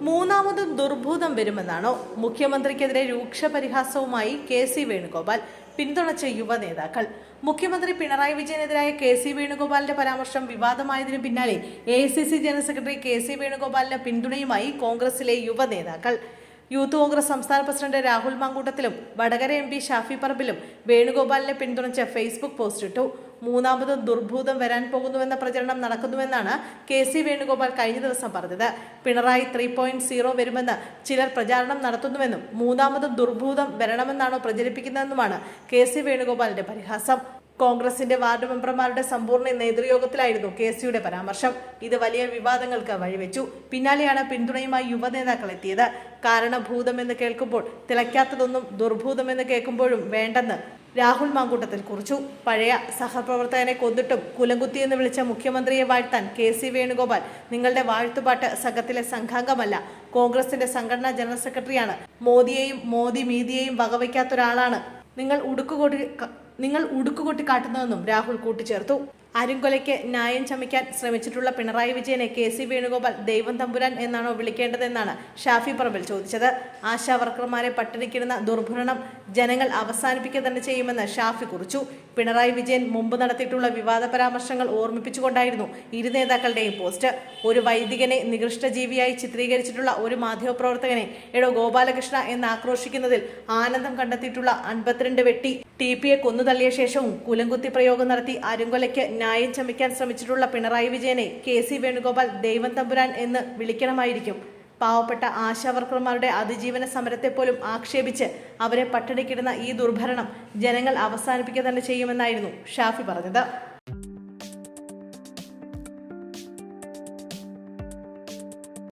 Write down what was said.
മൂന്നാമതും ദുർഭൂതം വരുമെന്നാണോ? മുഖ്യമന്ത്രിക്കെതിരെ രൂക്ഷ പരിഹാസവുമായി KC വേണുഗോപാൽ. പിന്തുണച്ച യുവ നേതാക്കൾ. മുഖ്യമന്ത്രി പിണറായി വിജയനെതിരായ KC വേണുഗോപാലിന്റെ പരാമർശം വിവാദമായതിനു പിന്നാലെ AICC ജനറൽ സെക്രട്ടറി KC വേണുഗോപാലിന് പിന്തുണയുമായി കോൺഗ്രസിലെ യുവ നേതാക്കൾ. യൂത്ത് കോൺഗ്രസ് സംസ്ഥാന പ്രസിഡന്റ് രാഹുൽ മാങ്കൂട്ടത്തിലും വടകര MP ഷാഫി പറമ്പിലും വേണുഗോപാലിനെ പിന്തുണച്ച് ഫേസ്ബുക്ക് പോസ്റ്റ് ഇട്ടു. മൂന്നാമതും ദുർഭൂതം വരാൻ പോകുന്നുവെന്ന പ്രചരണം നടക്കുന്നുവെന്നാണ് KC വേണുഗോപാൽ കഴിഞ്ഞ ദിവസം പറഞ്ഞത്. പിണറായി 3.0 വരുമെന്ന് ചിലർ പ്രചാരണം നടത്തുന്നുവെന്നും മൂന്നാമതും ദുർഭൂതം വരണമെന്നാണോ പ്രചരിപ്പിക്കുന്നതെന്നുമാണ് KC വേണുഗോപാലിന്റെ പരിഹാസം. കോൺഗ്രസിന്റെ വാർഡ് മെമ്പർമാരുടെ സമ്പൂർണ്ണ നേതൃയോഗത്തിലായിരുന്നു KCയുടെ പരാമർശം. ഇത് വലിയ വിവാദങ്ങൾക്ക് വഴിവെച്ചു. പിന്നാലെയാണ് പിന്തുണയുമായി യുവ നേതാക്കൾ എത്തിയത്. കാരണഭൂതമെന്ന് കേൾക്കുമ്പോൾ തിളയ്ക്കാത്തതൊന്നും ദുർഭൂതമെന്ന് കേൾക്കുമ്പോഴും വേണ്ടെന്ന് രാഹുൽ മാങ്കൂട്ടത്തിൽ കുറിച്ചു. പഴയ സഹപ്രവർത്തകനെ കൊന്നിട്ടും കുലംകുത്തിയെന്ന് വിളിച്ച മുഖ്യമന്ത്രിയെ വാഴ്ത്താൻ KC വേണുഗോപാൽ നിങ്ങളുടെ വാഴ്ത്തുപാട്ട് സംഘത്തിലെ സംഘാംഗമല്ല, കോൺഗ്രസിന്റെ സംഘടനാ ജനറൽ സെക്രട്ടറിയാണ്. മോദിയെയും മോദി മീതിയെയും വകവയ്ക്കാത്തൊരാളാണ് നിങ്ങൾ ഉടുക്കുകൊട്ടി കാട്ടുന്നതെന്നും രാഹുൽ കൂട്ടിച്ചേർത്തു. അരുങ്കൊലയ്ക്ക് ന്യായം ചമയ്ക്കാൻ ശ്രമിച്ചിട്ടുള്ള പിണറായി വിജയനെ KC വേണുഗോപാൽ ദൈവം തമ്പുരാൻ എന്നാണോ വിളിക്കേണ്ടതെന്നാണ് ഷാഫി പറമ്പിൽ ചോദിച്ചത്. ആശാ വർക്കർമാരെ പട്ടിണിക്കിടുന്ന ദുർഭരണം ജനങ്ങൾ അവസാനിപ്പിക്കുക തന്നെ ചെയ്യുമെന്ന് ഷാഫി കുറിച്ചു. പിണറായി വിജയൻ മുമ്പ് നടത്തിയിട്ടുള്ള വിവാദ പരാമർശങ്ങൾ ഓർമ്മിപ്പിച്ചുകൊണ്ടായിരുന്നു ഇരു നേതാക്കളുടെയും പോസ്റ്റ്. ഒരു വൈദികനെ നികൃഷ്ടജീവിയായി ചിത്രീകരിച്ചിട്ടുള്ള ഒരു മാധ്യമപ്രവർത്തകനെ എടോ ഗോപാലകൃഷ്ണ എന്ന് ആക്രോശിക്കുന്നതിൽ ആനന്ദം കണ്ടെത്തിയിട്ടുള്ള 52 വെട്ടി TPയെ കൊന്നുതള്ളിയ ശേഷവും കുലംകുത്തി പ്രയോഗം നടത്തി അരുങ്കൊലയ്ക്ക് ന്യായം ചമയ്ക്കാൻ ശ്രമിച്ചിട്ടുള്ള പിണറായി വിജയനെ KC വേണുഗോപാൽ ദൈവം തമ്പുരാൻ എന്ന് വിളിക്കണമായിരിക്കും. പാവപ്പെട്ട ആശാവർക്കർമാരുടെ അതിജീവന സമരത്തെ പോലും ആക്ഷേപിച്ച് അവരെ പട്ടിണിക്കിടുന്ന ഈ ദുർഭരണം ജനങ്ങൾ അവസാനിപ്പിക്കുക തന്നെ ചെയ്യുമെന്നായിരുന്നു ഷാഫി പറഞ്ഞത്.